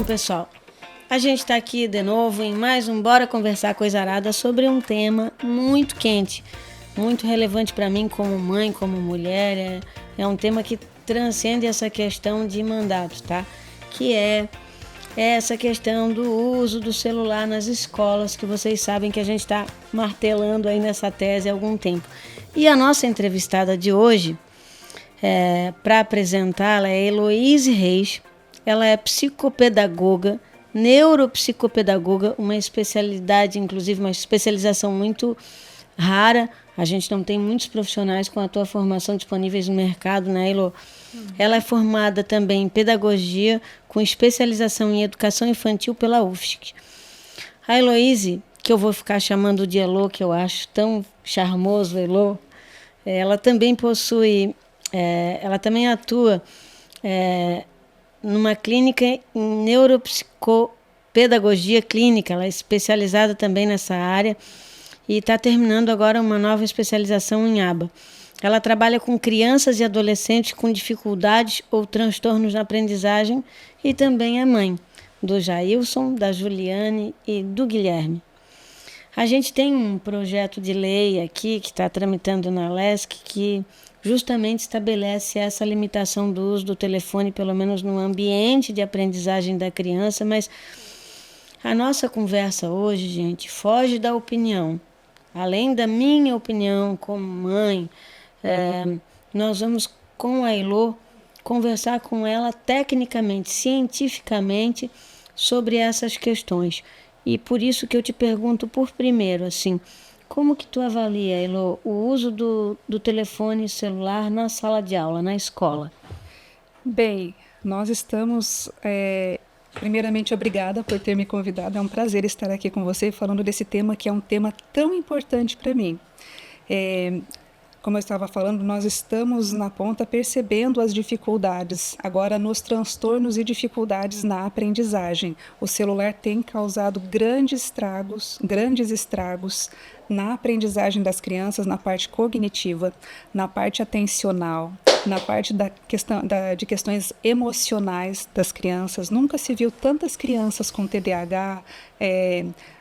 pessoal, a gente está aqui de novo em mais um Bora Conversar Coisa Arada sobre um tema muito quente, muito relevante para mim como mãe, como mulher. É um tema que transcende essa questão de mandatos, tá? Que é essa questão do uso do celular nas escolas, que vocês sabem que a gente está martelando aí nessa tese há algum tempo. E a nossa entrevistada de hoje, para apresentá-la, é Heloíse Reis. Ela é psicopedagoga, neuropsicopedagoga, uma especialidade, inclusive uma especialização muito rara. A gente não tem muitos profissionais com a tua formação disponíveis no mercado, né, Elo? Ela é formada também em pedagogia, com especialização em educação infantil pela UFSC. A Heloíse, que eu vou ficar chamando de Elo, que eu acho tão charmoso, Elo, ela também possui, ela também atua numa clínica em neuropsicopedagogia clínica. Ela é especializada também nessa área e está terminando agora uma nova especialização em ABA. Ela trabalha com crianças e adolescentes com dificuldades ou transtornos na aprendizagem e também é mãe do Jailson, da Juliane e do Guilherme. A gente tem um projeto de lei aqui que está tramitando na LESC que justamente estabelece essa limitação do uso do telefone, pelo menos no ambiente de aprendizagem da criança, mas a nossa conversa hoje, gente, foge da opinião. Além da minha opinião como mãe, nós vamos com a Elo conversar com ela tecnicamente, cientificamente, sobre essas questões. E por isso que eu te pergunto por primeiro, assim, como que tu avalia, Elo, o uso do telefone celular na sala de aula, na escola? Bem, nós estamos... primeiramente, obrigada por ter me convidado. É um prazer estar aqui com você falando desse tema que é um tema tão importante para mim. Como eu estava falando, nós estamos na ponta percebendo as dificuldades, agora nos transtornos e dificuldades na aprendizagem. O celular tem causado grandes estragos na aprendizagem das crianças, na parte cognitiva, na parte atencional, na parte de questões emocionais das crianças. Nunca se viu tantas crianças com TDAH,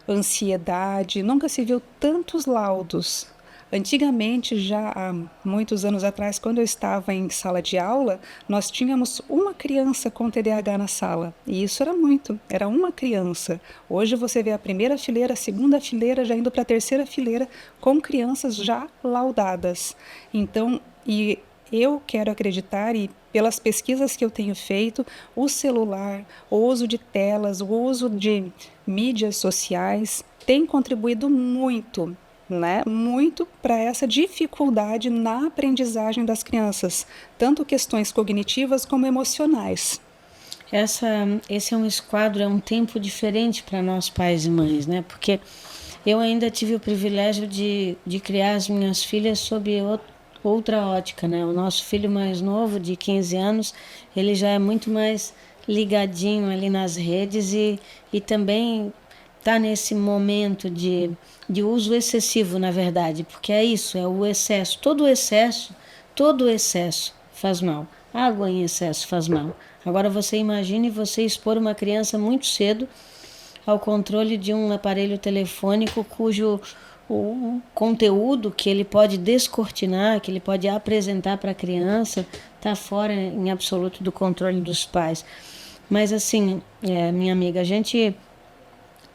ansiedade, nunca se viu tantos laudos. Antigamente, já há muitos anos atrás, quando eu estava em sala de aula, nós tínhamos uma criança com TDAH na sala. E isso era muito, era uma criança. Hoje você vê a primeira fileira, a segunda fileira, já indo para a terceira fileira, com crianças já laudadas. Então, e eu quero acreditar, e pelas pesquisas que eu tenho feito, o celular, o uso de telas, o uso de mídias sociais tem contribuído muito, né? Muito para essa dificuldade na aprendizagem das crianças, tanto questões cognitivas como emocionais. Esse é um esquadro, é um tempo diferente para nós pais e mães, né? Porque eu ainda tive o privilégio de criar as minhas filhas sob outra ótica, né? O nosso filho mais novo, de 15 anos, ele já é muito mais ligadinho ali nas redes e também está nesse momento de uso excessivo, na verdade, porque é isso, é o excesso. Todo excesso faz mal. Água em excesso faz mal. Agora você imagine você expor uma criança muito cedo ao controle de um aparelho telefônico cujo o conteúdo que ele pode descortinar, que ele pode apresentar para a criança, está fora em absoluto do controle dos pais. Mas assim, minha amiga, a gente...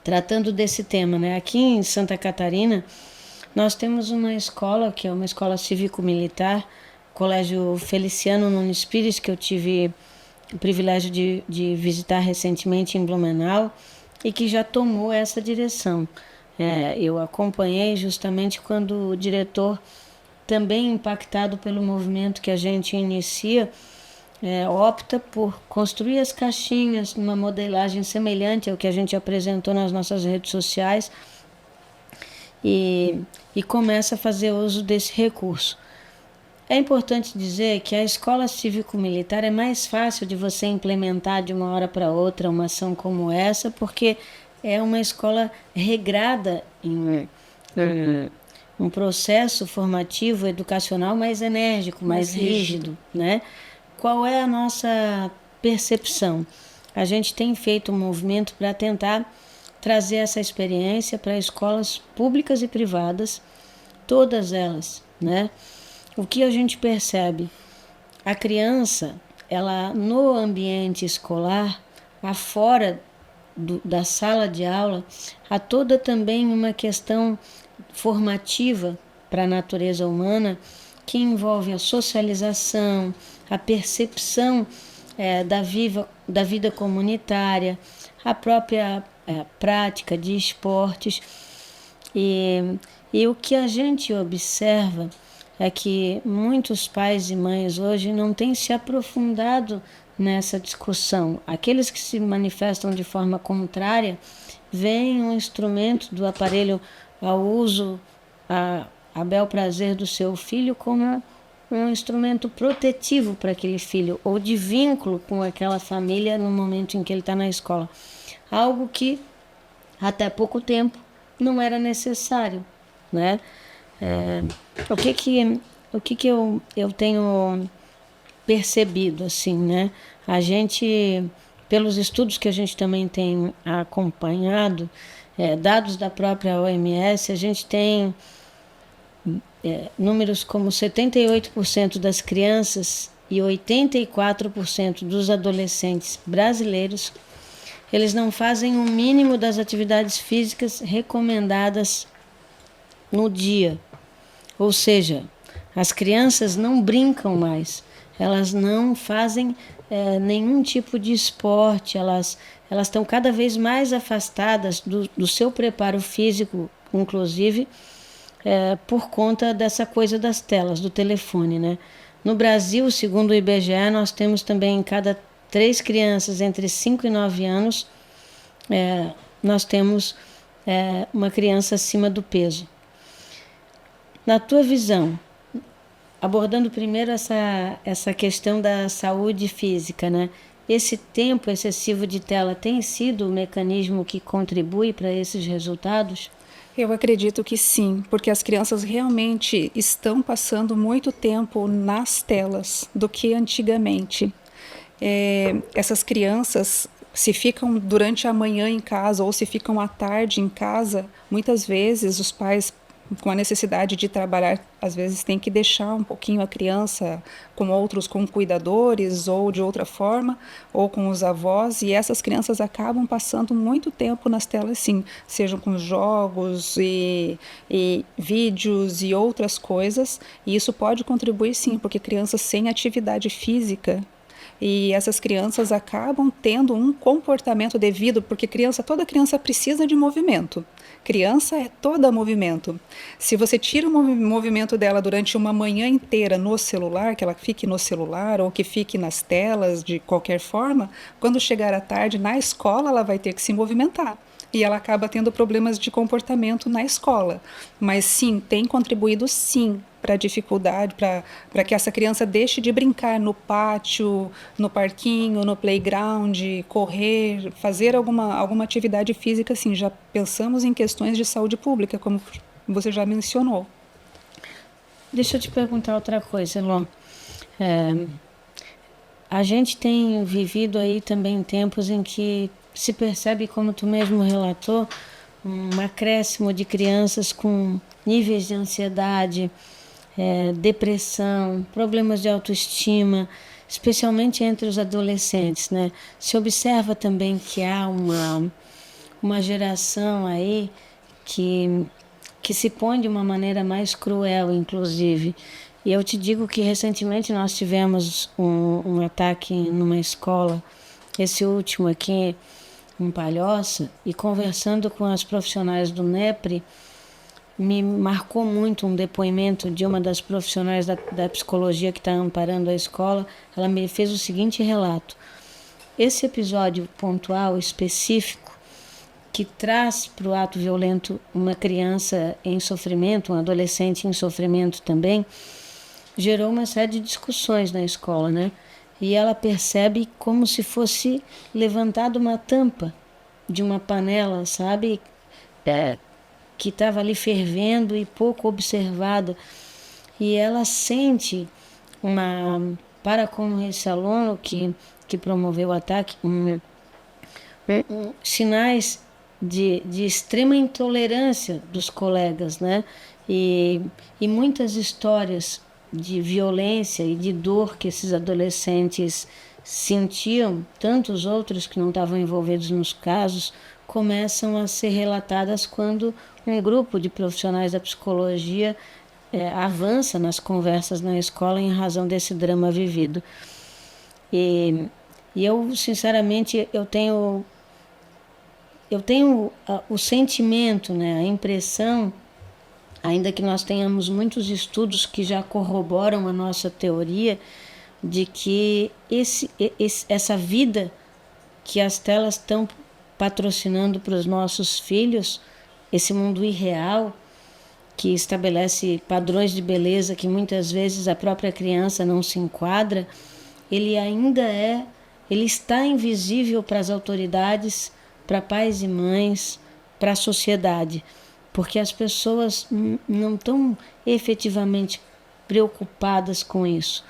Tratando desse tema, né? Aqui em Santa Catarina, nós temos uma escola, que é uma escola cívico-militar, Colégio Feliciano Nunes Pires, que eu tive o privilégio de visitar recentemente em Blumenau, e que já tomou essa direção. Eu acompanhei justamente quando o diretor, também impactado pelo movimento que a gente inicia, opta por construir as caixinhas numa modelagem semelhante ao que a gente apresentou nas nossas redes sociais e começa a fazer uso desse recurso. É importante dizer que a escola cívico-militar é mais fácil de você implementar de uma hora para outra uma ação como essa, porque é uma escola regrada em um processo formativo, educacional mais enérgico, mais rígido, né? Qual é a nossa percepção? a gente tem feito um movimento para tentar trazer essa experiência para escolas públicas e privadas, todas elas, né? O que a gente percebe? A criança, ela no ambiente escolar, afora da sala de aula, há toda também uma questão formativa para a natureza humana que envolve a socialização, a percepção da vida comunitária, a própria prática de esportes. E o que a gente observa é que muitos pais e mães hoje não têm se aprofundado nessa discussão. Aqueles que se manifestam de forma contrária veem um instrumento do aparelho ao uso, a bel prazer do seu filho como um instrumento protetivo para aquele filho, ou de vínculo com aquela família no momento em que ele está na escola. Algo que até pouco tempo não era necessário, né? O que eu tenho percebido, assim, né? A gente, pelos estudos que a gente também tem acompanhado, dados da própria OMS, a gente tem números como 78% das crianças e 84% dos adolescentes brasileiros, eles não fazem o mínimo das atividades físicas recomendadas no dia. Ou seja, as crianças não brincam mais, elas não fazem nenhum tipo de esporte, elas estão cada vez mais afastadas do seu preparo físico, inclusive, por conta dessa coisa das telas, do telefone, né? No Brasil, segundo o IBGE, nós temos também cada 3 crianças entre 5 e 9 anos, nós temos uma criança acima do peso. Na tua visão, abordando primeiro essa questão da saúde física, né? Esse tempo excessivo de tela tem sido o mecanismo que contribui para esses resultados? Eu acredito que sim, porque as crianças realmente estão passando muito tempo nas telas do que antigamente. Essas crianças, se ficam durante a manhã em casa ou se ficam à tarde em casa, muitas vezes os pais, com a necessidade de trabalhar, às vezes tem que deixar um pouquinho a criança com cuidadores ou de outra forma, ou com os avós, e essas crianças acabam passando muito tempo nas telas, sim, sejam com jogos e vídeos e outras coisas, e isso pode contribuir sim, porque crianças sem atividade física, e essas crianças acabam tendo um comportamento devido, porque toda criança precisa de movimento. Criança é toda movimento. Se você tira o movimento dela durante uma manhã inteira no celular, que ela fique no celular ou que fique nas telas de qualquer forma, quando chegar à tarde na escola ela vai ter que se movimentar. E ela acaba tendo problemas de comportamento na escola. Mas sim, tem contribuído sim para a dificuldade, para que essa criança deixe de brincar no pátio, no parquinho, no playground, correr, fazer alguma atividade física, assim, já pensamos em questões de saúde pública, como você já mencionou. Deixa eu te perguntar outra coisa, Elon. A gente tem vivido aí também tempos em que se percebe, como tu mesmo relatou, um acréscimo de crianças com níveis de ansiedade, depressão, problemas de autoestima, especialmente entre os adolescentes, né? Se observa também que há uma geração aí que se põe de uma maneira mais cruel, inclusive. E eu te digo que recentemente nós tivemos um ataque numa escola, esse último aqui em Palhoça, e conversando com as profissionais do NEPRI, me marcou muito um depoimento de uma das profissionais da psicologia que está amparando a escola. Ela me fez o seguinte relato: esse episódio pontual, específico, que traz para o ato violento uma criança em sofrimento, um adolescente em sofrimento também, gerou uma série de discussões na escola, né? E ela percebe como se fosse levantada uma tampa de uma panela, sabe? Que estava ali fervendo e pouco observada. E ela sente para com esse aluno que promoveu o ataque, sinais de extrema intolerância dos colegas, né? E muitas histórias de violência e de dor que esses adolescentes sentiam, tantos outros que não estavam envolvidos nos casos, começam a ser relatadas quando um grupo de profissionais da psicologia avança nas conversas na escola em razão desse drama vivido. E eu, sinceramente, eu tenho o sentimento, né, a impressão, ainda que nós tenhamos muitos estudos que já corroboram a nossa teoria, de que essa vida que as telas estão patrocinando para os nossos filhos, esse mundo irreal, que estabelece padrões de beleza que muitas vezes a própria criança não se enquadra, ele está invisível para as autoridades, para pais e mães, para a sociedade, porque as pessoas não estão efetivamente preocupadas com isso.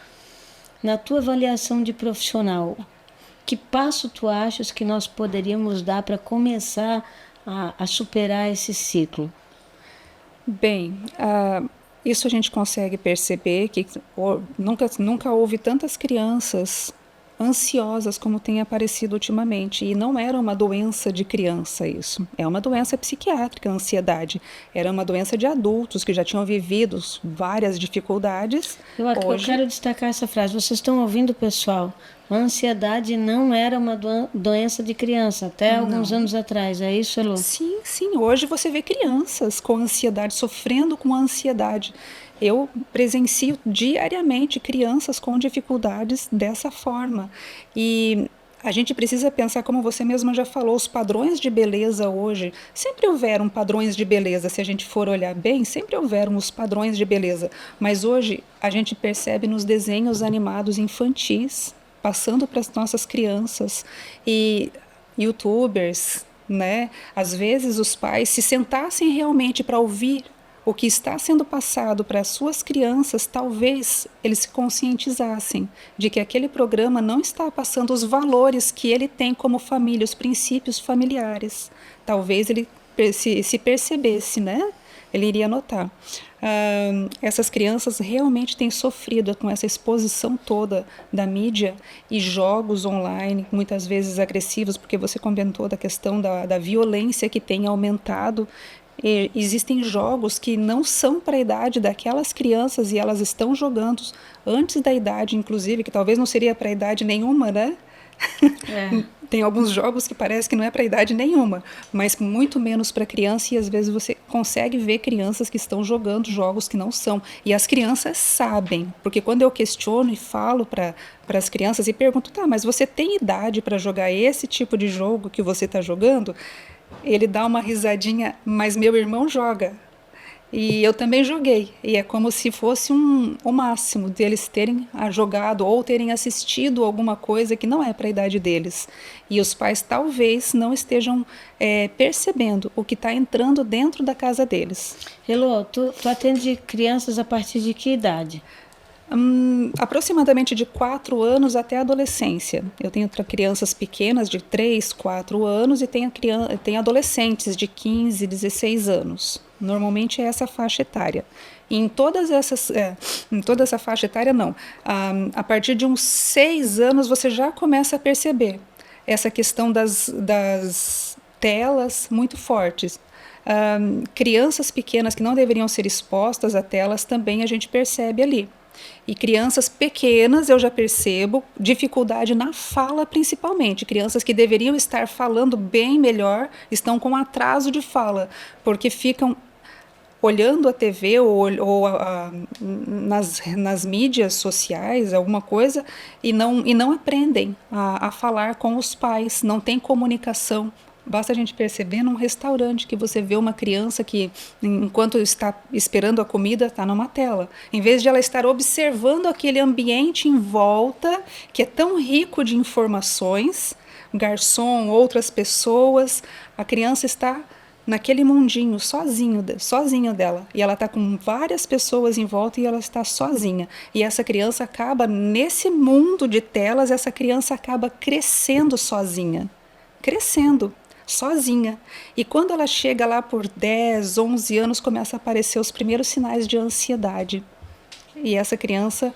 Na tua avaliação de profissional, que passo tu achas que nós poderíamos dar para começar a superar esse ciclo? Bem, isso a gente consegue perceber que nunca houve tantas crianças ansiosas como tem aparecido ultimamente. E não era uma doença de criança isso. É uma doença psiquiátrica, a ansiedade. Era uma doença de adultos que já tinham vivido várias dificuldades. Eu quero destacar essa frase. Vocês estão ouvindo, pessoal? A ansiedade não era uma doença de criança, até alguns anos atrás. É isso, Elô? Sim, sim. Hoje você vê crianças com ansiedade, sofrendo com ansiedade. Eu presencio diariamente crianças com dificuldades dessa forma. E a gente precisa pensar, como você mesma já falou, os padrões de beleza hoje. Sempre houveram padrões de beleza, se a gente for olhar bem, sempre houveram os padrões de beleza. Mas hoje a gente percebe nos desenhos animados infantis, passando para as nossas crianças e youtubers, né? Às vezes os pais se sentassem realmente para ouvir o que está sendo passado para as suas crianças, talvez eles se conscientizassem de que aquele programa não está passando os valores que ele tem como família, os princípios familiares. Talvez ele se percebesse, né? Ele iria notar. Essas crianças realmente têm sofrido com essa exposição toda da mídia e jogos online, muitas vezes agressivos, porque você comentou da questão da violência que tem aumentado. E existem jogos que não são para a idade daquelas crianças e elas estão jogando antes da idade, inclusive, que talvez não seria para a idade nenhuma, né? Tem alguns jogos que parece que não é para idade nenhuma, mas muito menos para criança, e às vezes você consegue ver crianças que estão jogando jogos que não são. E as crianças sabem, porque quando eu questiono e falo para as crianças e pergunto, tá, mas você tem idade para jogar esse tipo de jogo que você está jogando? Ele dá uma risadinha, mas meu irmão joga. E eu também joguei. E é como se fosse o máximo deles terem jogado ou terem assistido alguma coisa que não é para a idade deles. E os pais talvez não estejam percebendo o que está entrando dentro da casa deles. Elô, tu atende crianças a partir de que idade? Aproximadamente de 4 anos até a adolescência. Eu tenho crianças pequenas de 3, 4 anos e tenho adolescentes de 15, 16 anos. Normalmente é essa faixa etária. E em toda essa faixa etária, não. A partir de uns 6 anos você já começa a perceber essa questão das telas muito fortes. Crianças pequenas que não deveriam ser expostas a telas também a gente percebe ali. E crianças pequenas, eu já percebo dificuldade na fala, principalmente. Crianças que deveriam estar falando bem melhor, estão com atraso de fala, porque ficam olhando a TV ou nas mídias sociais, alguma coisa, e não aprendem a falar com os pais, não tem comunicação. Basta a gente perceber num restaurante que você vê uma criança que, enquanto está esperando a comida, está numa tela. Em vez de ela estar observando aquele ambiente em volta, que é tão rico de informações, garçom, outras pessoas, a criança está naquele mundinho, sozinha dela. E ela está com várias pessoas em volta e ela está sozinha. E essa criança acaba, nesse mundo de telas, essa criança acaba crescendo sozinha. crescendo, sozinha. E quando ela chega lá por 10, 11 anos, começa a aparecer os primeiros sinais de ansiedade. E essa criança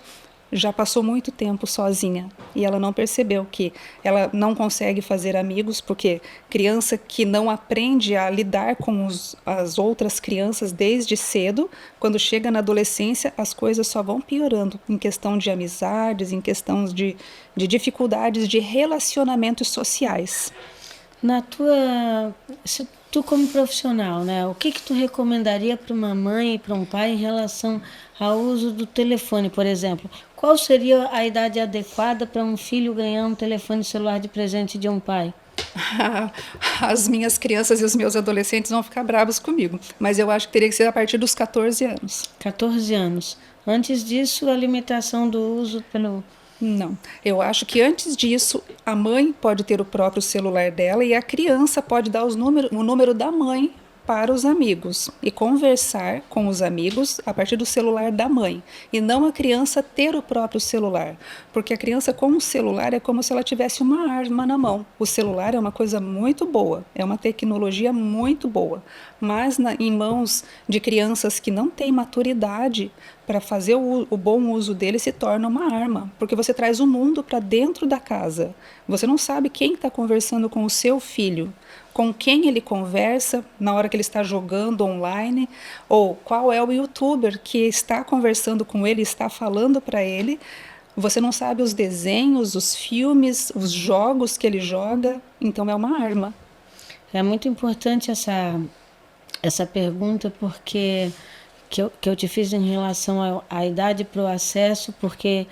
já passou muito tempo sozinha e ela não percebeu que ela não consegue fazer amigos, porque criança que não aprende a lidar com as outras crianças desde cedo, quando chega na adolescência, as coisas só vão piorando em questão de amizades, em questão de dificuldades de relacionamentos sociais. Na tua, tu como profissional, né? O que tu recomendaria para uma mãe e para um pai em relação ao uso do telefone, por exemplo? Qual seria a idade adequada para um filho ganhar um telefone celular de presente de um pai? As minhas crianças e os meus adolescentes vão ficar bravos comigo, mas eu acho que teria que ser a partir dos 14 anos. 14 anos. Antes disso, a limitação do uso pelo... Não, eu acho que antes disso a mãe pode ter o próprio celular dela e a criança pode dar o número da mãe para os amigos e conversar com os amigos a partir do celular da mãe e não a criança ter o próprio celular, porque a criança com o celular é como se ela tivesse uma arma na mão. O celular é uma coisa muito boa, é uma tecnologia muito boa, mas em mãos de crianças que não têm maturidade para fazer o bom uso dele se torna uma arma, porque você traz o mundo para dentro da casa. Você não sabe quem está conversando com o seu filho, com quem ele conversa na hora que ele está jogando online, ou qual é o youtuber que está conversando com ele, está falando para ele. Você não sabe os desenhos, os filmes, os jogos que ele joga, então é uma arma. É muito importante essa pergunta, porque que eu te fiz em relação à idade para o acesso, porque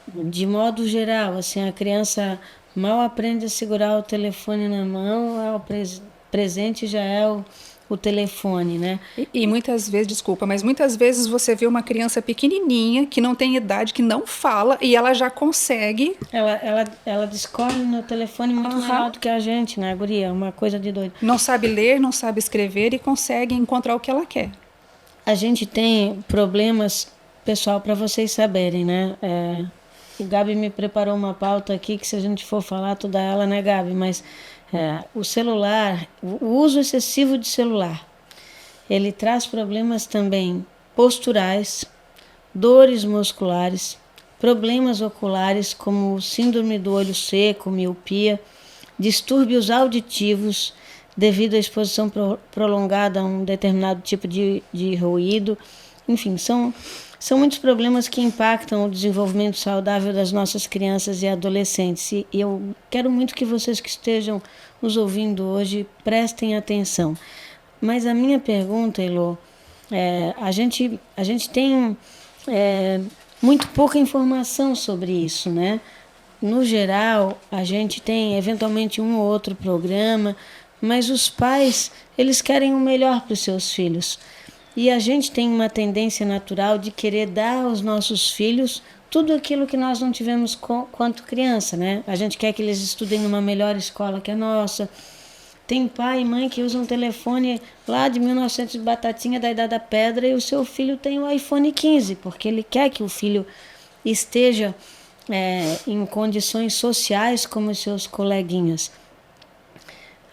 de modo geral, assim, a criança mal aprende a segurar o telefone na mão, presente já é o telefone, né? E muitas vezes, desculpa, mas muitas vezes você vê uma criança pequenininha que não tem idade, que não fala e ela já consegue. Ela discorre no telefone muito melhor do que a gente, né, guria? Uma coisa de doido. Não sabe ler, não sabe escrever e consegue encontrar o que ela quer. A gente tem problemas, pessoal, para vocês saberem, né? O Gabi me preparou uma pauta aqui que se a gente for falar toda ela, né, Gabi? Mas o celular, o uso excessivo de celular, ele traz problemas também posturais, dores musculares, problemas oculares como síndrome do olho seco, miopia, distúrbios auditivos devido à exposição prolongada a um determinado tipo de ruído. Enfim, são muitos problemas que impactam o desenvolvimento saudável das nossas crianças e adolescentes. E eu quero muito que vocês que estejam nos ouvindo hoje prestem atenção. Mas a minha pergunta, Elô, a gente tem muito pouca informação sobre isso, né? No geral, a gente tem eventualmente um ou outro programa, mas os pais, eles querem o melhor para os seus filhos. E a gente tem uma tendência natural de querer dar aos nossos filhos tudo aquilo que nós não tivemos quanto criança, né? A gente quer que eles estudem numa melhor escola que a nossa. Tem pai e mãe que usam um telefone lá de 1900 batatinha da idade da pedra e o seu filho tem o iPhone 15, porque ele quer que o filho esteja em condições sociais como os seus coleguinhas.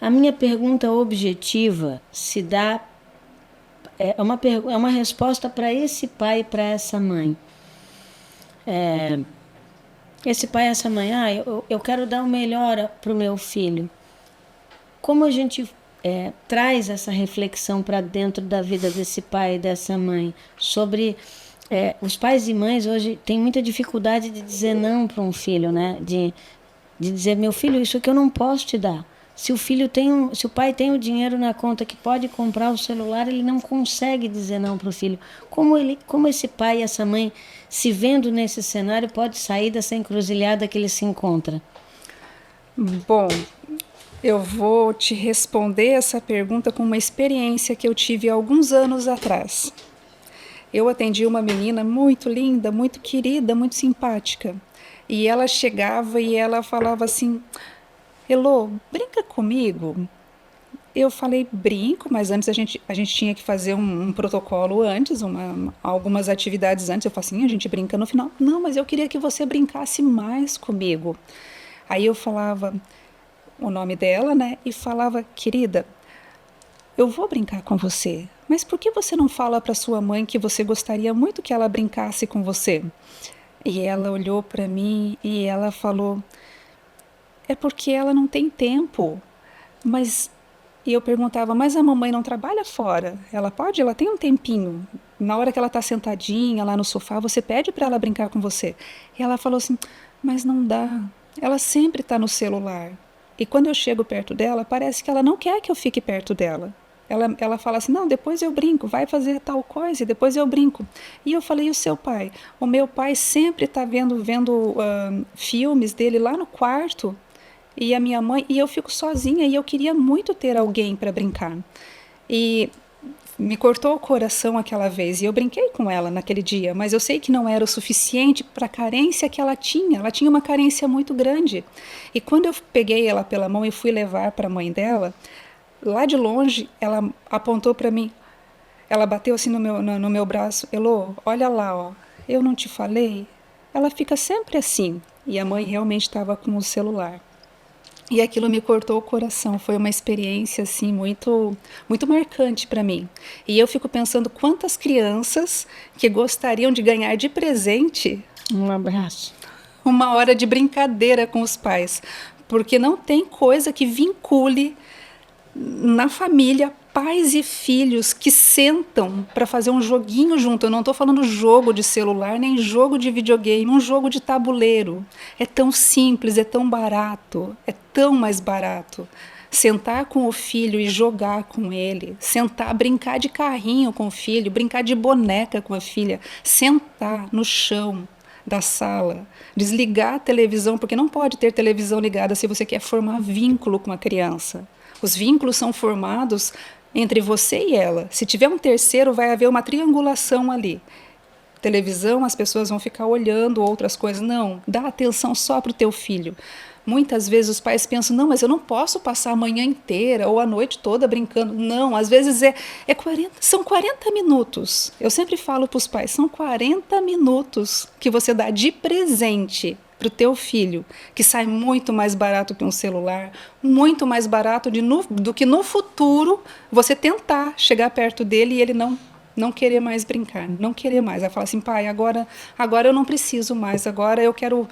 A minha pergunta objetiva se dá é uma resposta para esse pai e para essa mãe. Esse pai e essa mãe, eu quero dar o melhor para o meu filho. Como a gente traz essa reflexão para dentro da vida desse pai e dessa mãe sobre... os pais e mães hoje têm muita dificuldade de dizer não para um filho, né? De dizer, meu filho, isso aqui eu não posso te dar. Se o pai tem o dinheiro na conta que pode comprar o celular, ele não consegue dizer não para o filho. Como esse pai e essa mãe, se vendo nesse cenário, pode sair dessa encruzilhada que ele se encontra? Bom, eu vou te responder essa pergunta com uma experiência que eu tive há alguns anos atrás. Eu atendi uma menina muito linda, muito querida, muito simpática. E ela chegava e ela falava assim... Elô, brinca comigo? Eu falei, brinco, mas antes a gente tinha que fazer um protocolo antes, algumas atividades antes. Eu falei assim, a gente brinca no final. Não, mas eu queria que você brincasse mais comigo. Aí eu falava, o nome dela, né? E falava: querida, eu vou brincar com você, mas por que você não fala para sua mãe que você gostaria muito que ela brincasse com você? E ela olhou para mim e ela falou: é porque ela não tem tempo. Mas e eu perguntava: mas a mamãe não trabalha fora? Ela pode? Ela tem um tempinho. Na hora que ela está sentadinha lá no sofá, você pede para ela brincar com você. E ela falou assim: mas não dá. Ela sempre está no celular. E quando eu chego perto dela, parece que ela não quer que eu fique perto dela. Ela fala assim: não, depois eu brinco, vai fazer tal coisa e depois eu brinco. E eu falei: e o seu pai? O meu pai sempre está vendo filmes dele lá no quarto. E a minha mãe, e eu fico sozinha e eu queria muito ter alguém para brincar. E me cortou o coração aquela vez e eu brinquei com ela naquele dia, mas eu sei que não era o suficiente para a carência que ela tinha. Ela tinha uma carência muito grande. E quando eu peguei ela pela mão e fui levar para a mãe dela, lá de longe ela apontou para mim, ela bateu assim no meu braço: Elô, olha lá, ó, eu não te falei? Ela fica sempre assim. E a mãe realmente estava com o celular. E aquilo me cortou o coração, foi uma experiência assim muito marcante para mim. E eu fico pensando quantas crianças que gostariam de ganhar de presente Um abraço. uma hora de brincadeira com os pais, porque não tem coisa que vincule na família pais e filhos que sentam para fazer um joguinho junto. Eu não estou falando jogo de celular, nem jogo de videogame, um jogo de tabuleiro. É tão simples, é tão barato, é tão mais barato. Sentar com o filho e jogar com ele, sentar, brincar de carrinho com o filho, brincar de boneca com a filha, sentar no chão da sala, desligar a televisão, porque não pode ter televisão ligada se você quer formar vínculo com a criança. Os vínculos são formados entre você e ela. Se tiver um terceiro, vai haver uma triangulação ali. Televisão, as pessoas vão ficar olhando outras coisas. Não, dá atenção só para o teu filho. Muitas vezes os pais pensam: não, mas eu não posso passar a manhã inteira ou a noite toda brincando. Não, às vezes são 40 minutos. Eu sempre falo para os pais: são 40 minutos que você dá de presente para o teu filho, que sai muito mais barato que um celular, muito mais barato do que no futuro você tentar chegar perto dele e ele não querer mais brincar, não querer mais. Vai falar assim: pai, agora eu não preciso mais, agora eu quero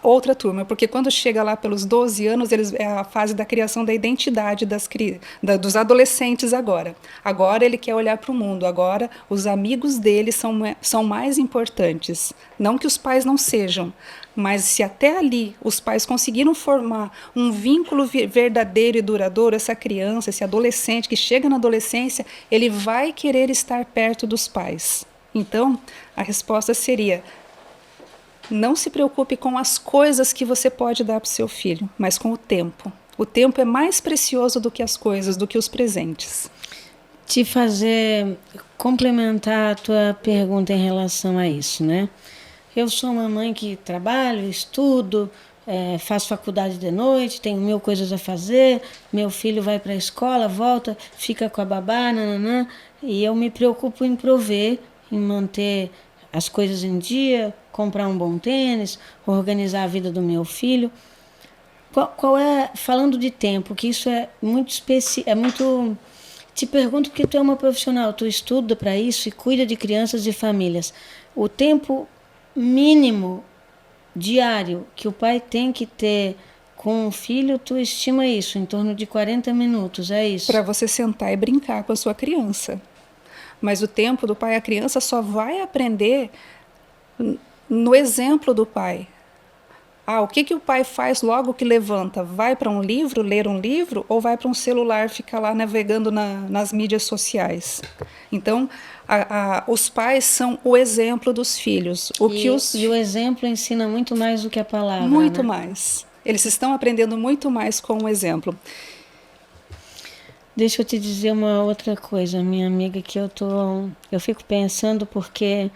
outra turma, porque quando chega lá pelos 12 anos, é a fase da criação da identidade dos adolescentes agora. Agora ele quer olhar para o mundo, agora os amigos dele são mais importantes. Não que os pais não sejam, mas se até ali os pais conseguiram formar um vínculo verdadeiro e duradouro, essa criança, esse adolescente que chega na adolescência, ele vai querer estar perto dos pais. Então, a resposta seria: não se preocupe com as coisas que você pode dar para o seu filho, mas com o tempo. O tempo é mais precioso do que as coisas, do que os presentes. Te fazer complementar a tua pergunta em relação a isso, né? Eu sou uma mãe que trabalho, estudo, faço faculdade de noite, tenho mil coisas a fazer, meu filho vai para a escola, volta, fica com a babá, nananã, e eu me preocupo em prover, em manter as coisas em dia, comprar um bom tênis, organizar a vida do meu filho. Qual é, falando de tempo, que isso é muito específico, é muito... Te pergunto porque tu é uma profissional, tu estuda para isso e cuida de crianças e famílias. O tempo mínimo diário que o pai tem que ter com o filho, tu estima isso, em torno de 40 minutos, é isso? Para você sentar e brincar com a sua criança. Mas o tempo do pai, a criança só vai aprender no exemplo do pai. O que o pai faz logo que levanta? Vai para um livro, ler um livro, ou vai para um celular ficar lá navegando nas mídias sociais? Então, os pais são o exemplo dos filhos. E o exemplo ensina muito mais do que a palavra, muito né? mais. Eles estão aprendendo muito mais com o exemplo. Deixa eu te dizer uma outra coisa, minha amiga, que eu fico pensando porque,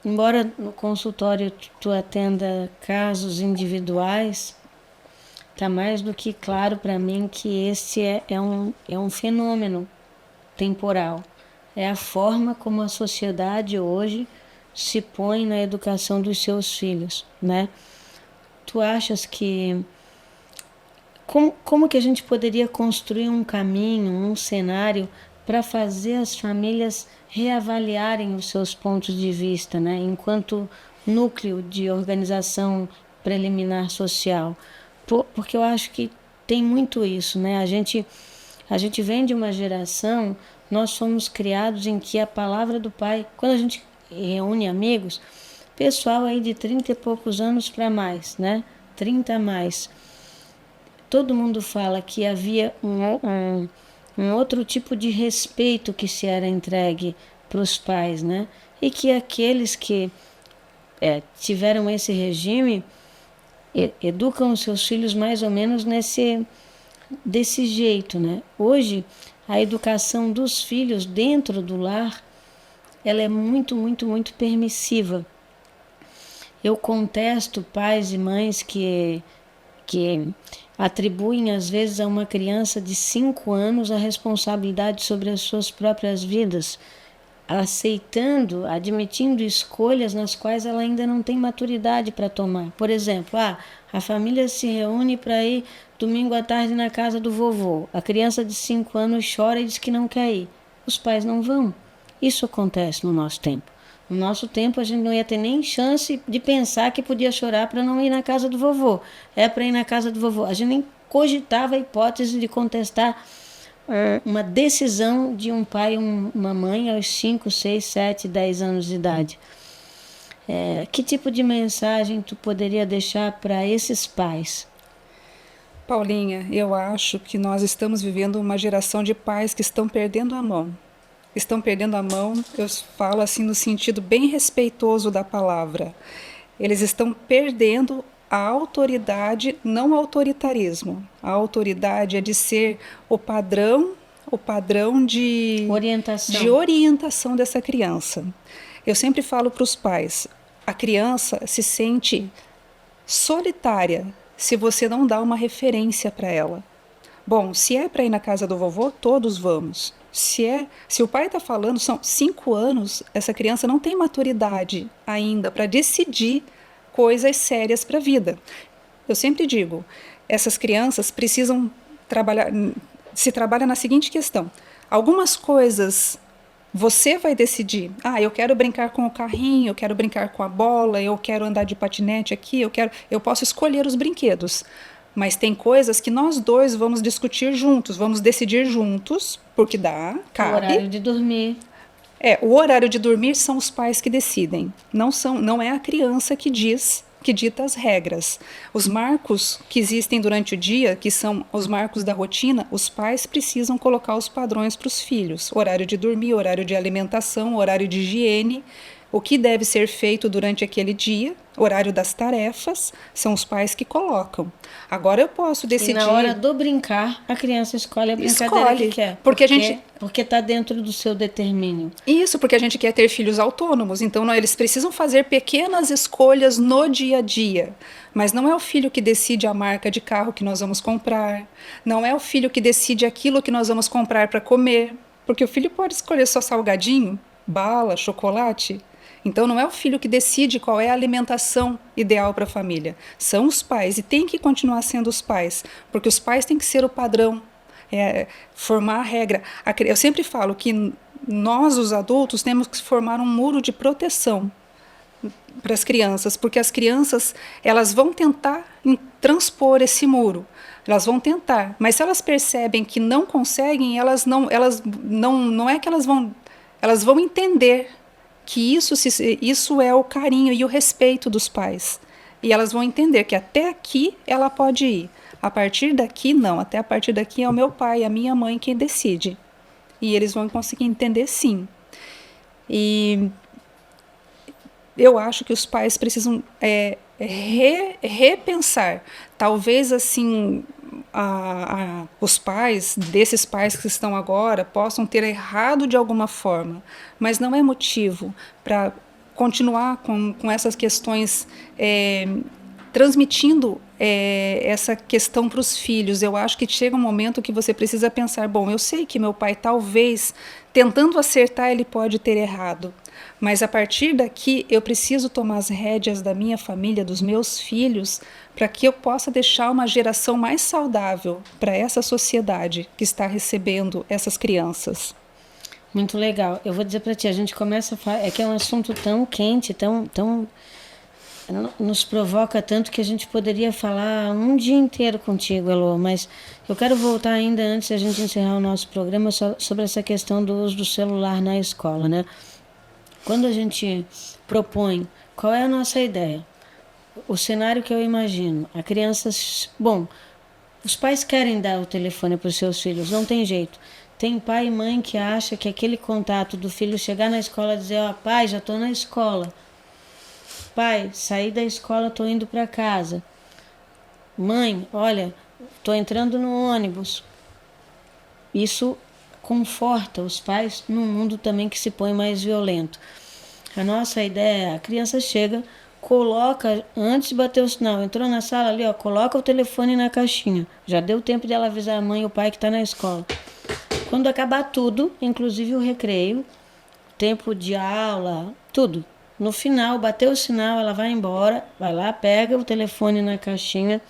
embora no consultório tu atenda casos individuais, está mais do que claro para mim que esse é um fenômeno temporal. É a forma como a sociedade hoje se põe na educação dos seus filhos, né? Tu achas que como que a gente poderia construir um caminho, um cenário para fazer as famílias reavaliarem os seus pontos de vista, né? Enquanto núcleo de organização preliminar social? Porque eu acho que tem muito isso, né? A gente vem de uma geração, nós fomos criados em que a palavra do pai, quando a gente reúne amigos, pessoal aí de 30 e poucos anos para mais, né? 30 a mais. Todo mundo fala que havia um outro tipo de respeito que se era entregue para os pais, né? E que aqueles que tiveram esse regime educam os seus filhos mais ou menos desse jeito, né? Hoje, a educação dos filhos dentro do lar, ela é muito, muito, muito permissiva. Eu contesto pais e mães que atribuem, às vezes, a uma criança de 5 anos a responsabilidade sobre as suas próprias vidas, aceitando, admitindo escolhas nas quais ela ainda não tem maturidade para tomar. Por exemplo, a família se reúne para ir domingo à tarde na casa do vovô. A criança de 5 anos chora e diz que não quer ir. Os pais não vão. Isso acontece no nosso tempo. No nosso tempo, a gente não ia ter nem chance de pensar que podia chorar para não ir na casa do vovô. É para ir na casa do vovô. A gente nem cogitava a hipótese de contestar uma decisão de um pai e uma mãe aos 5, 6, 7, 10 anos de idade. Que tipo de mensagem tu poderia deixar para esses pais? Paulinha, eu acho que nós estamos vivendo uma geração de pais que estão perdendo a mão. Estão perdendo a mão, eu falo assim no sentido bem respeitoso da palavra. Eles estão perdendo a autoridade, não o autoritarismo. A autoridade é de ser o padrão de orientação dessa criança. Eu sempre falo para os pais, a criança se sente solitária se você não dá uma referência para ela. Bom, se é para ir na casa do vovô, todos vamos. Se o pai está falando, são 5 anos, essa criança não tem maturidade ainda para decidir coisas sérias para a vida. Eu sempre digo, essas crianças precisam se trabalha na seguinte questão. Algumas coisas você vai decidir. Eu quero brincar com o carrinho, eu quero brincar com a bola, eu quero andar de patinete aqui, eu posso escolher os brinquedos. Mas tem coisas que nós dois vamos discutir juntos, vamos decidir juntos, porque cabe. O horário de dormir. O horário de dormir são os pais que decidem. Não é a criança que dita as regras. Os marcos que existem durante o dia, que são os marcos da rotina, os pais precisam colocar os padrões para os filhos. Horário de dormir, horário de alimentação, horário de higiene, o que deve ser feito durante aquele dia, horário das tarefas, são os pais que colocam. Agora eu posso decidir... E na hora do brincar, a criança escolhe a brincadeira que quer. Porque está dentro do seu determínio. Isso, porque a gente quer ter filhos autônomos. Então, eles precisam fazer pequenas escolhas no dia a dia. Mas não é o filho que decide a marca de carro que nós vamos comprar. Não é o filho que decide aquilo que nós vamos comprar para comer. Porque o filho pode escolher só salgadinho, bala, chocolate. Então, não é o filho que decide qual é a alimentação ideal para a família. São os pais, e tem que continuar sendo os pais, porque os pais têm que ser o padrão, formar a regra. Eu sempre falo que nós, os adultos, temos que formar um muro de proteção para as crianças, porque as crianças elas vão tentar transpor esse muro. Elas vão tentar, mas se elas percebem que não conseguem, elas vão entender que isso é o carinho e o respeito dos pais. E elas vão entender que até aqui ela pode ir. A partir daqui, não. Até a partir daqui é o meu pai, a minha mãe quem decide. E eles vão conseguir entender, sim. E eu acho que os pais precisam repensar. Talvez, assim, os pais, desses pais que estão agora, possam ter errado de alguma forma, mas não é motivo para continuar com essas questões transmitindo essa questão para os filhos. Eu acho que chega um momento que você precisa pensar, bom, eu sei que meu pai talvez, tentando acertar, ele pode ter errado, mas a partir daqui eu preciso tomar as rédeas da minha família, dos meus filhos, para que eu possa deixar uma geração mais saudável para essa sociedade que está recebendo essas crianças. Muito legal. Eu vou dizer para ti, a gente começa a falar, é que é um assunto tão quente, tão nos provoca tanto que a gente poderia falar um dia inteiro contigo, Elô, mas eu quero voltar ainda antes da gente encerrar o nosso programa sobre essa questão do uso do celular na escola, né? Quando a gente propõe, qual é a nossa ideia? O cenário que eu imagino, a criança, bom, os pais querem dar o telefone para os seus filhos, não tem jeito. Tem pai e mãe que acha que aquele contato do filho chegar na escola e dizer, ó, pai, já estou na escola. Pai, saí da escola, estou indo para casa. Mãe, olha, estou entrando no ônibus. Isso conforta os pais num mundo também que se põe mais violento. A nossa ideia é, a criança chega, coloca, antes de bater o sinal, entrou na sala ali, ó, coloca o telefone na caixinha. Já deu tempo de ela avisar a mãe e o pai que está na escola. Quando acabar tudo, inclusive o recreio, tempo de aula, tudo. No final, bateu o sinal, ela vai embora, vai lá, pega o telefone na caixinha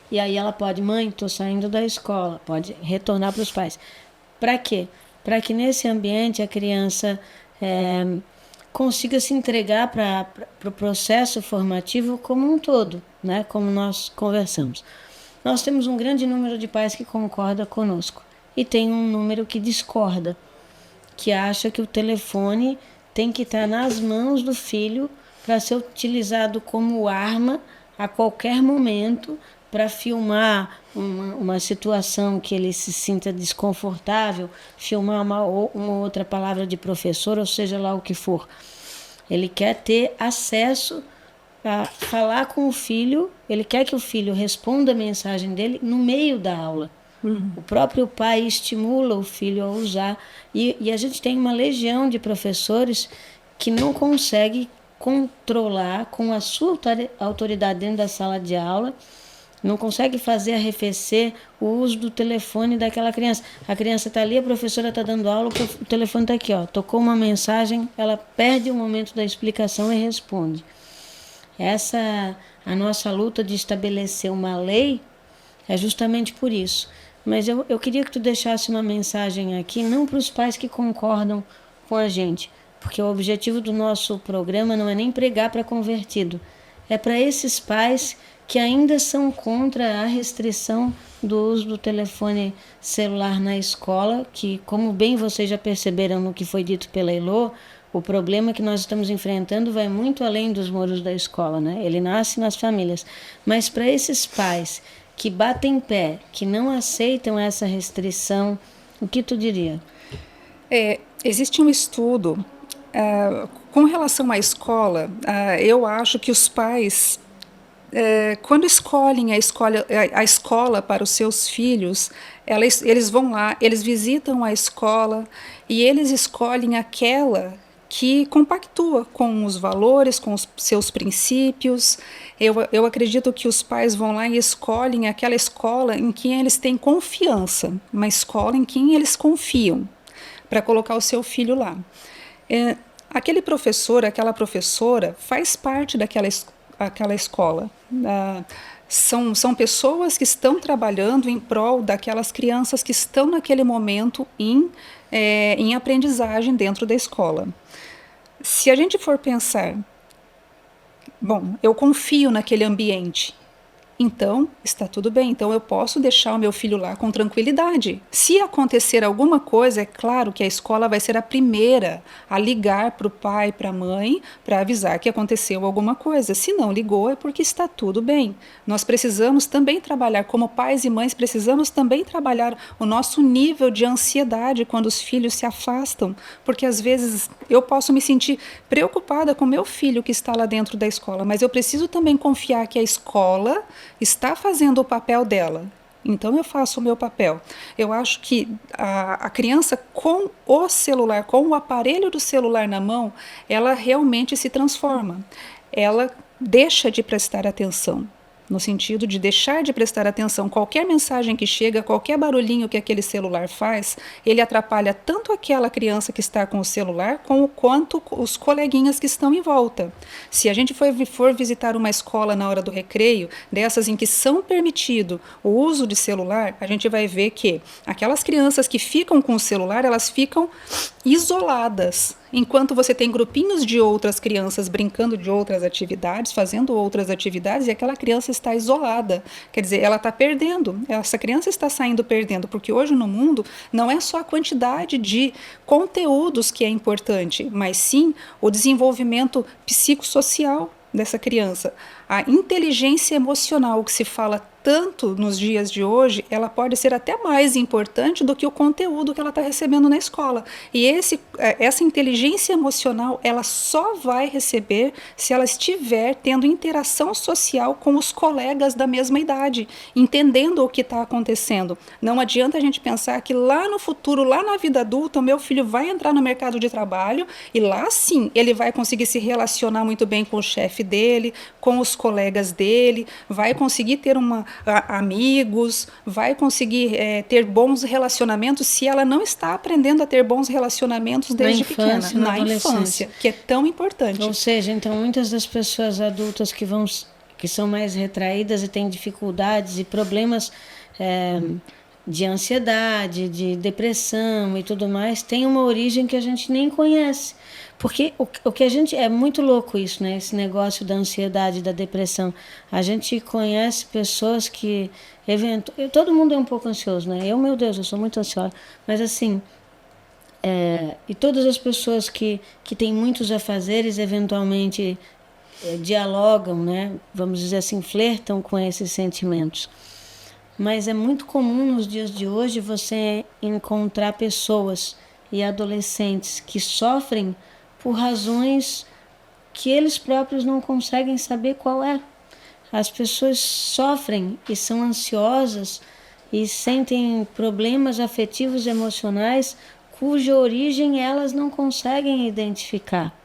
e aí ela pode, mãe, estou saindo da escola, pode retornar para os pais. Para quê? Para que nesse ambiente a criança consiga se entregar para o processo formativo como um todo, né? Como nós conversamos. Nós temos um grande número de pais que concorda conosco e tem um número que discorda, que acha que o telefone tem que estar nas mãos do filho para ser utilizado como arma a qualquer momento para filmar uma situação que ele se sinta desconfortável, filmar uma outra palavra de professor, ou seja lá o que for. Ele quer ter acesso a falar com o filho, ele quer que o filho responda a mensagem dele no meio da aula. O próprio pai estimula o filho a usar. E a gente tem uma legião de professores que não consegue controlar com a sua autoridade dentro da sala de aula, não consegue fazer arrefecer o uso do telefone daquela criança. A criança está ali, a professora está dando aula, o telefone está aqui, ó, tocou uma mensagem, ela perde o momento da explicação e responde. A nossa luta de estabelecer uma lei é justamente por isso. Mas eu queria que tu deixasse uma mensagem aqui, não para os pais que concordam com a gente, porque o objetivo do nosso programa não é nem pregar para convertido, é para esses pais que ainda são contra a restrição do uso do telefone celular na escola, que, como bem vocês já perceberam no que foi dito pela Elô, o problema que nós estamos enfrentando vai muito além dos muros da escola, né? Ele nasce nas famílias. Mas para esses pais que batem pé, que não aceitam essa restrição, o que tu diria? Existe um estudo com relação à escola. Eu acho que os pais, quando escolhem a escola para os seus filhos, eles vão lá, eles visitam a escola e eles escolhem aquela que compactua com os valores, com os seus princípios. Eu acredito que os pais vão lá e escolhem aquela escola em quem eles têm confiança, uma escola em quem eles confiam, para colocar o seu filho lá. Aquele professor, aquela professora faz parte daquela escola. São pessoas que estão trabalhando em prol daquelas crianças que estão naquele momento em aprendizagem dentro da escola. Se a gente for pensar, bom, eu confio naquele ambiente, então está tudo bem, então eu posso deixar o meu filho lá com tranquilidade. Se acontecer alguma coisa, é claro que a escola vai ser a primeira a ligar para o pai, para a mãe, para avisar que aconteceu alguma coisa. Se não ligou, é porque está tudo bem. Nós precisamos também trabalhar, como pais e mães, precisamos também trabalhar o nosso nível de ansiedade quando os filhos se afastam, porque às vezes eu posso me sentir preocupada com meu filho que está lá dentro da escola, mas eu preciso também confiar que a escola está fazendo o papel dela. então eu faço o meu papel. Eu acho que a criança com o celular, com o aparelho do celular na mão, ela realmente se transforma. Ela deixa de prestar atenção. No sentido de deixar de prestar atenção. Qualquer mensagem que chega, qualquer barulhinho que aquele celular faz, ele atrapalha tanto aquela criança que está com o celular, quanto os coleguinhas que estão em volta. Se a gente for visitar uma escola na hora do recreio, dessas em que são permitido o uso de celular, a gente vai ver que aquelas crianças que ficam com o celular, elas ficam isoladas. Enquanto você tem grupinhos de outras crianças brincando de outras atividades, fazendo outras atividades, e aquela criança está isolada. Quer dizer, ela está perdendo, essa criança está saindo perdendo, porque hoje no mundo não é só a quantidade de conteúdos que é importante, mas sim o desenvolvimento psicossocial dessa criança. A inteligência emocional que se fala tanto nos dias de hoje, ela pode ser até mais importante do que o conteúdo que ela está recebendo na escola. E essa inteligência emocional, ela só vai receber se ela estiver tendo interação social com os colegas da mesma idade, entendendo o que está acontecendo. Não adianta a gente pensar que lá no futuro, lá na vida adulta, o meu filho vai entrar no mercado de trabalho e lá sim ele vai conseguir se relacionar muito bem com o chefe dele, com os colegas dele, vai conseguir ter amigos, vai conseguir ter bons relacionamentos se ela não está aprendendo a ter bons relacionamentos desde pequena, na infância, que é tão importante. Ou seja, então muitas das pessoas adultas que são mais retraídas e têm dificuldades e problemas de ansiedade, de depressão e tudo mais, tem uma origem que a gente nem conhece. Porque o que a gente... É muito louco isso, né? Esse negócio da ansiedade, da depressão. A gente conhece pessoas que... todo mundo é um pouco ansioso, né? Meu Deus, eu sou muito ansiosa. Mas assim... e todas as pessoas que têm muitos afazeres, eventualmente dialogam, né? Vamos dizer assim, flertam com esses sentimentos. Mas é muito comum nos dias de hoje você encontrar pessoas e adolescentes que sofrem por razões que eles próprios não conseguem saber qual é. As pessoas sofrem e são ansiosas e sentem problemas afetivos e emocionais cuja origem elas não conseguem identificar,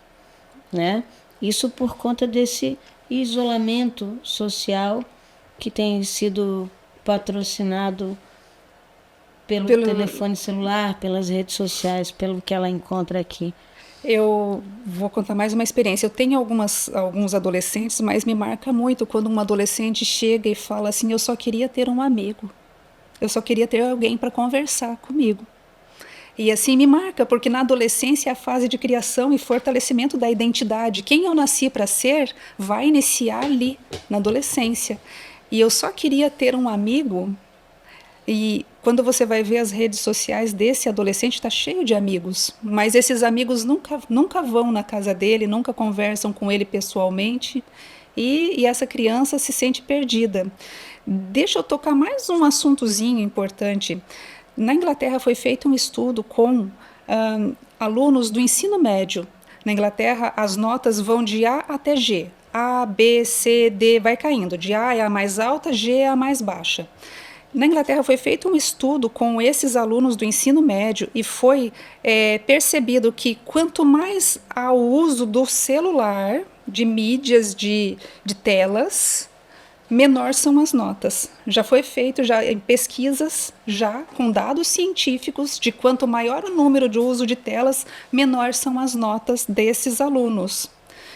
né? Isso por conta desse isolamento social que tem sido patrocinado pelo telefone celular, pelas redes sociais, pelo que ela encontra aqui. Eu vou contar mais uma experiência. Eu tenho alguns adolescentes, mas me marca muito quando um adolescente chega e fala assim: eu só queria ter um amigo, eu só queria ter alguém para conversar comigo. E assim me marca, porque na adolescência é a fase de criação e fortalecimento da identidade. Quem eu nasci para ser vai iniciar ali, na adolescência. E eu só queria ter um amigo. E quando você vai ver as redes sociais desse adolescente, está cheio de amigos, mas esses amigos nunca vão na casa dele, nunca conversam com ele pessoalmente, e essa criança se sente perdida. Deixa eu tocar mais um assuntozinho importante. Na Inglaterra foi feito um estudo com alunos do ensino médio. Na Inglaterra as notas vão de A até G. A, B, C, D, vai caindo. De A é a mais alta, G é a mais baixa. Na Inglaterra foi feito um estudo com esses alunos do ensino médio e foi percebido que quanto mais há o uso do celular, de mídias, de telas, menor são as notas. Já foi feito em pesquisas, já com dados científicos, de quanto maior o número de uso de telas, menor são as notas desses alunos.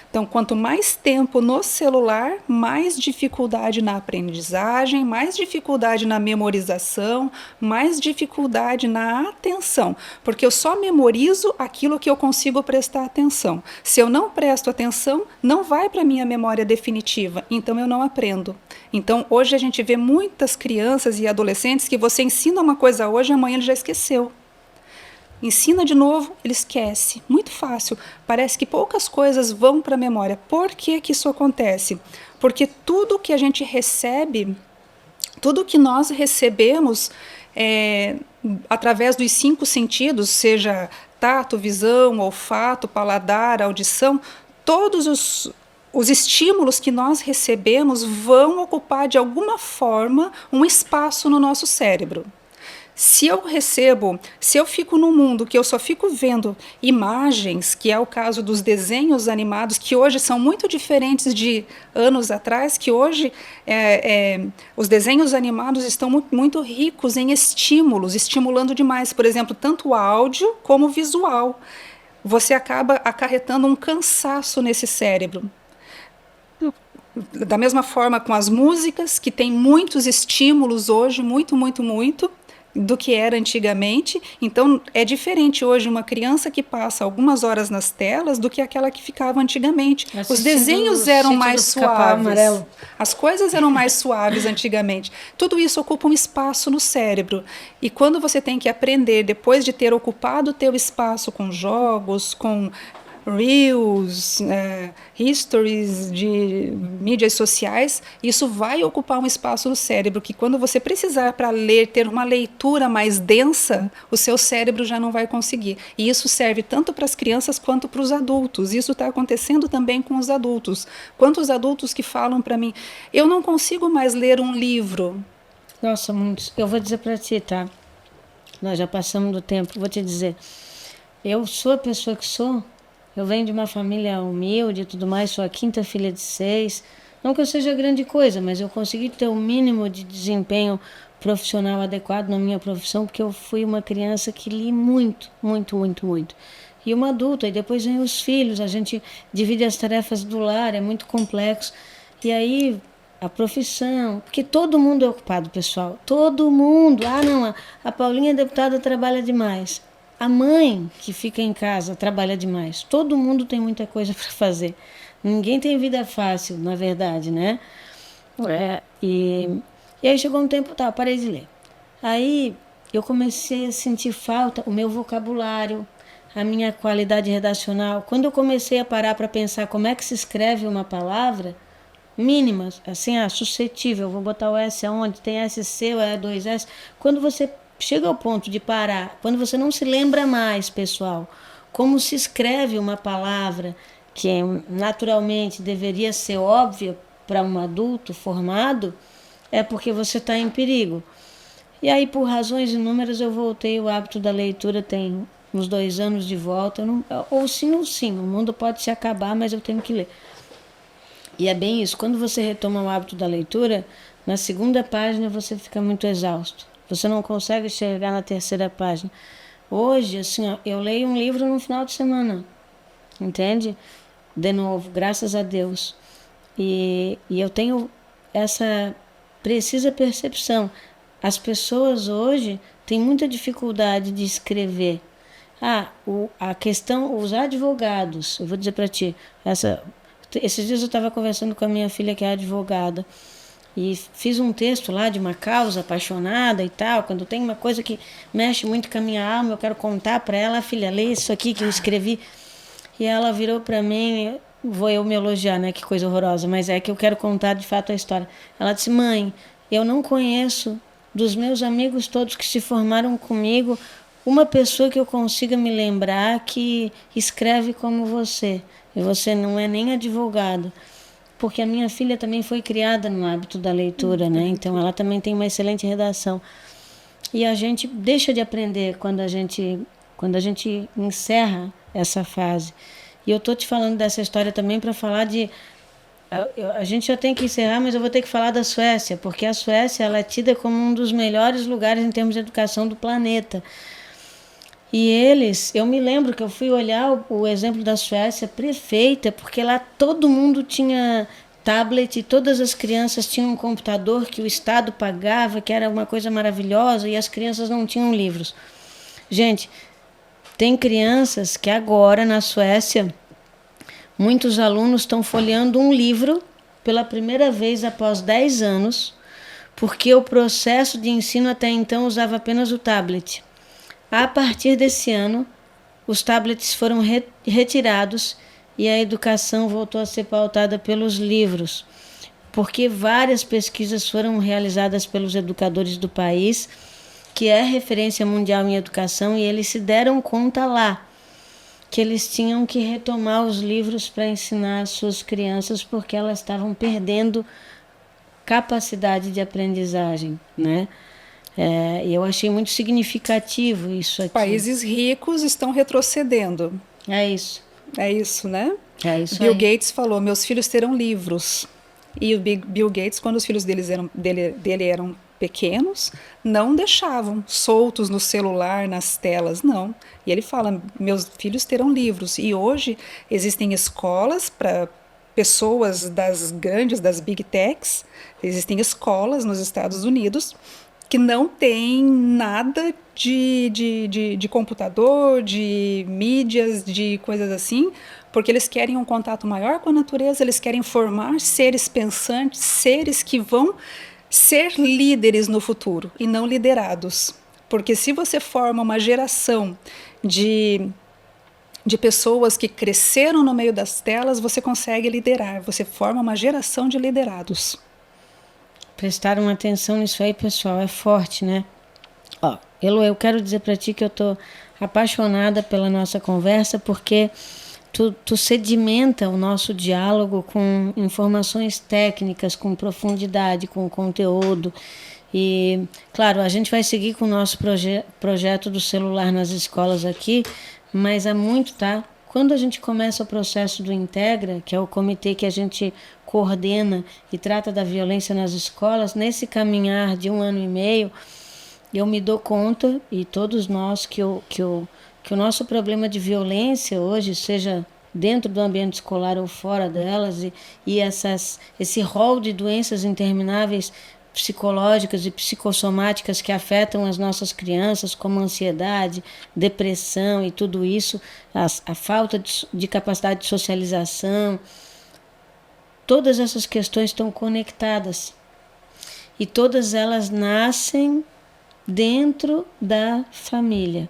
Então, quanto mais tempo no celular, mais dificuldade na aprendizagem, mais dificuldade na memorização, mais dificuldade na atenção, porque eu só memorizo aquilo que eu consigo prestar atenção. Se eu não presto atenção, não vai para a minha memória definitiva, então eu não aprendo. Então, hoje a gente vê muitas crianças e adolescentes que você ensina uma coisa hoje, amanhã ele já esqueceu. Ensina de novo, ele esquece. Muito fácil. Parece que poucas coisas vão para a memória. Por que isso acontece? Porque tudo que a gente recebe, tudo que nós recebemos através dos 5 sentidos, seja tato, visão, olfato, paladar, audição, todos os estímulos que nós recebemos vão ocupar de alguma forma um espaço no nosso cérebro. Se eu fico num mundo que eu só fico vendo imagens, que é o caso dos desenhos animados, que hoje são muito diferentes de anos atrás, que hoje os desenhos animados estão muito ricos em estímulos, estimulando demais, por exemplo, tanto o áudio como o visual. Você acaba acarretando um cansaço nesse cérebro. Da mesma forma com as músicas, que tem muitos estímulos hoje, muito, do que era antigamente. Então, é diferente hoje uma criança que passa algumas horas nas telas do que aquela que ficava antigamente. Os desenhos eram mais suaves. As coisas eram mais suaves antigamente. Tudo isso ocupa um espaço no cérebro. E quando você tem que aprender, depois de ter ocupado o teu espaço com jogos, com reels, histories de mídias sociais, isso vai ocupar um espaço no cérebro que quando você precisar para ler, ter uma leitura mais densa, o seu cérebro já não vai conseguir. E isso serve tanto para as crianças quanto para os adultos. Isso está acontecendo também com os adultos. Quantos adultos que falam para mim, eu não consigo mais ler um livro. Nossa, muitos. Eu vou dizer para ti, tá? Nós já passamos do tempo. Vou te dizer, eu sou a pessoa que sou. Eu venho de uma família humilde e tudo mais, sou a 5ª filha de 6. Não que eu seja grande coisa, mas eu consegui ter o mínimo de desempenho profissional adequado na minha profissão, porque eu fui uma criança que li muito. E uma adulta, e depois vem os filhos, a gente divide as tarefas do lar, é muito complexo. E aí, a profissão, porque todo mundo é ocupado, pessoal, todo mundo. Ah, não, a Paulinha deputada trabalha demais. A mãe que fica em casa trabalha demais. Todo mundo tem muita coisa para fazer. Ninguém tem vida fácil, na verdade, né? E aí chegou um tempo, parei de ler. Aí eu comecei a sentir falta, o meu vocabulário, a minha qualidade redacional. Quando eu comecei a parar para pensar como é que se escreve uma palavra, mínimas, assim, suscetível, vou botar o S aonde, tem SC ou é 2S. Quando você chega ao ponto de parar, quando você não se lembra mais, pessoal, como se escreve uma palavra que naturalmente deveria ser óbvia para um adulto formado, é porque você está em perigo. E aí, por razões inúmeras, eu voltei ao hábito da leitura, tem uns 2 anos de volta. Ou sim, o mundo pode se acabar, mas eu tenho que ler. E é bem isso, quando você retoma o hábito da leitura, na 2ª página você fica muito exausto. Você não consegue chegar na 3ª página. Hoje, assim, eu leio um livro no final de semana, entende? De novo, graças a Deus. E eu tenho essa precisa percepção. As pessoas hoje têm muita dificuldade de escrever. A questão, os advogados, eu vou dizer para ti, esses dias eu estava conversando com a minha filha que é advogada. E fiz um texto lá de uma causa apaixonada e tal. Quando tem uma coisa que mexe muito com a minha alma, eu quero contar para ela, filha, lê isso aqui que eu escrevi. E ela virou para mim, vou eu me elogiar, né? Que coisa horrorosa, mas é que eu quero contar de fato a história. Ela disse, mãe, eu não conheço dos meus amigos todos que se formaram comigo uma pessoa que eu consiga me lembrar que escreve como você. E você não é nem advogado. Porque a minha filha também foi criada no hábito da leitura, né? Então ela também tem uma excelente redação. E a gente deixa de aprender quando a gente encerra essa fase. E eu estou te falando dessa história também para falar de... A gente já tem que encerrar, mas eu vou ter que falar da Suécia, porque a Suécia ela é tida como um dos melhores lugares em termos de educação do planeta. E eu me lembro que eu fui olhar o exemplo da Suécia perfeita, porque lá todo mundo tinha tablet, todas as crianças tinham um computador que o Estado pagava, que era uma coisa maravilhosa, e as crianças não tinham livros. Gente, tem crianças que agora na Suécia, muitos alunos estão folheando um livro pela primeira vez após 10 anos, porque o processo de ensino até então usava apenas o tablet. A partir desse ano, os tablets foram retirados e a educação voltou a ser pautada pelos livros, porque várias pesquisas foram realizadas pelos educadores do país, que é referência mundial em educação, e eles se deram conta lá que eles tinham que retomar os livros para ensinar as suas crianças, porque elas estavam perdendo capacidade de aprendizagem, né? E eu achei muito significativo isso aqui. Países ricos estão retrocedendo. É isso. É isso, né? É isso Bill aí. Gates falou, meus filhos terão livros. E o Bill Gates, quando os filhos dele eram pequenos, não deixavam soltos no celular, nas telas, não. E ele fala, meus filhos terão livros. E hoje existem escolas para pessoas das Big Techs, existem escolas nos Estados Unidos que não tem nada de computador, de mídias, de coisas assim, porque eles querem um contato maior com a natureza, eles querem formar seres pensantes, seres que vão ser líderes no futuro e não liderados. Porque se você forma uma geração de pessoas que cresceram no meio das telas, você consegue liderar, você forma uma geração de liderados. Prestaram atenção nisso aí, pessoal, é forte, né? Ó, Elo, eu quero dizer para ti que eu tô apaixonada pela nossa conversa, porque tu sedimenta o nosso diálogo com informações técnicas, com profundidade, com conteúdo. E, claro, a gente vai seguir com o nosso projeto do celular nas escolas aqui, mas há muito, tá? Quando a gente começa o processo do Integra, que é o comitê que a gente coordena e trata da violência nas escolas, nesse caminhar de 1 ano e meio, eu me dou conta, e todos nós, que o nosso problema de violência hoje, seja dentro do ambiente escolar ou fora delas, e esse rol de doenças intermináveis psicológicas e psicossomáticas que afetam as nossas crianças, como ansiedade, depressão e tudo isso, a falta de capacidade de socialização, todas essas questões estão conectadas e todas elas nascem dentro da família,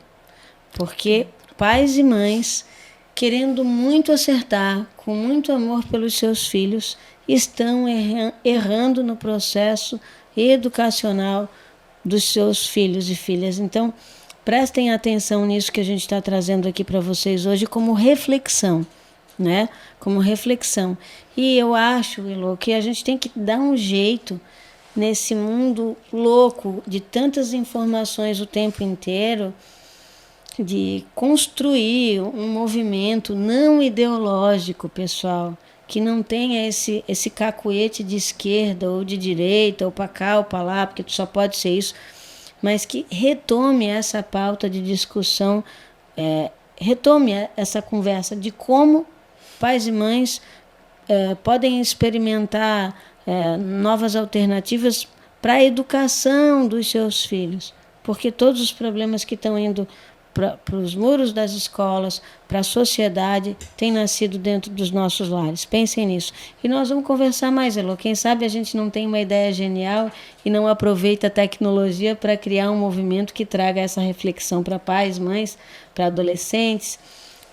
porque pais e mães, querendo muito acertar, com muito amor pelos seus filhos, estão errando no processo educacional dos seus filhos e filhas. Então, prestem atenção nisso que a gente está trazendo aqui para vocês hoje como reflexão, né? Como reflexão. E eu acho, Elo, que a gente tem que dar um jeito nesse mundo louco de tantas informações o tempo inteiro, de construir um movimento não ideológico, pessoal, que não tenha esse cacuete de esquerda ou de direita, ou para cá ou para lá, porque só pode ser isso, mas que retome essa pauta de discussão, retome essa conversa de como pais e mães podem experimentar novas alternativas para a educação dos seus filhos, porque todos os problemas que estão indo para os muros das escolas, para a sociedade, têm nascido dentro dos nossos lares. Pensem nisso. E nós vamos conversar mais, Elo. Quem sabe a gente não tem uma ideia genial e não aproveita a tecnologia para criar um movimento que traga essa reflexão para pais, mães, para adolescentes,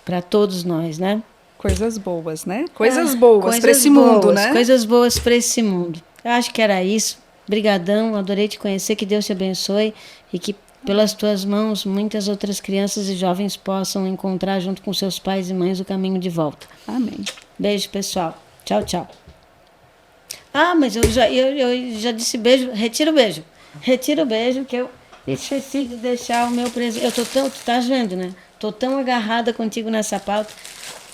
para todos nós, né? Coisas boas, né? Coisas boas para esse mundo, né? Coisas boas para esse mundo. Eu acho que era isso. Brigadão, adorei te conhecer, que Deus te abençoe e que pelas tuas mãos muitas outras crianças e jovens possam encontrar junto com seus pais e mães o caminho de volta. Amém. Beijo, pessoal. Tchau, tchau. Ah, mas eu já disse beijo. Retira o beijo. Retira o beijo, que eu esqueci de deixar o meu presente. Tu estás vendo, né? Tô tão agarrada contigo nessa pauta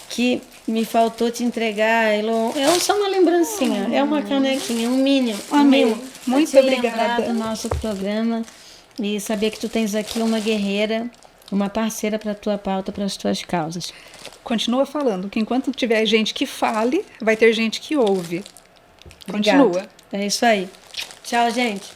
que me faltou te entregar, Elo. É só uma lembrancinha, é uma canequinha, um mínimo. Amém. Muito obrigada. Do nosso programa e saber que tu tens aqui uma guerreira, uma parceira para a tua pauta, para as tuas causas. Continua falando, que enquanto tiver gente que fale, vai ter gente que ouve. Obrigada. Continua. É isso aí. Tchau, gente.